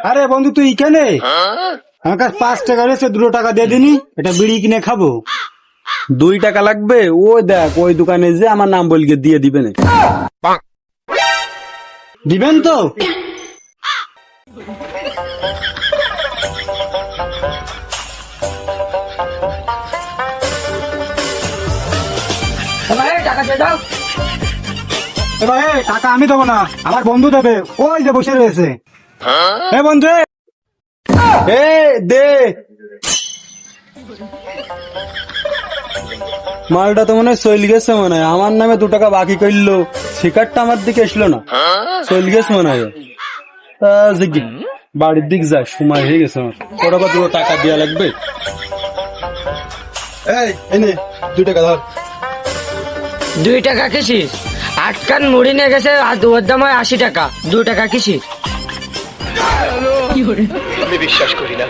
আরে বন্ধু তুই এখানে? আমার কাছে 5 টাকা রয়েছে, 2 টাকা দিয়ে দিনি, এটা বিড়ি কিনে খাবো। 2 টাকা লাগবে? ওই দেখ ওই দোকানে যে আমার নাম বলকে দিয়ে দিবেন। দিবেন তো? এবার টাকা আমি দেবো না, আমার বন্ধু দেবে, ওই যে বসে রয়েছে। বন্ধু দে মালটা তো মনে হয় চল গেছে, মনে হয় আমার নামে 2 টাকা বাকি করলো, শিকারটা আমার দিকে এসলো না, চল গেছে মনে হয়। জিজ্ঞি বাড়ির দিক যায়, সময় হয়ে গেছে আমার, ওর আবার 2 টাকা দেওয়া লাগবে। এনে 2 টাকা ধর। 2 টাকা কিসির? 8 কান মুড়ি নিয়ে গেছে আর ওর দাম হয় 80 টাকা। 2 টাকা কিসির? আমি বিশ্বাস করি না।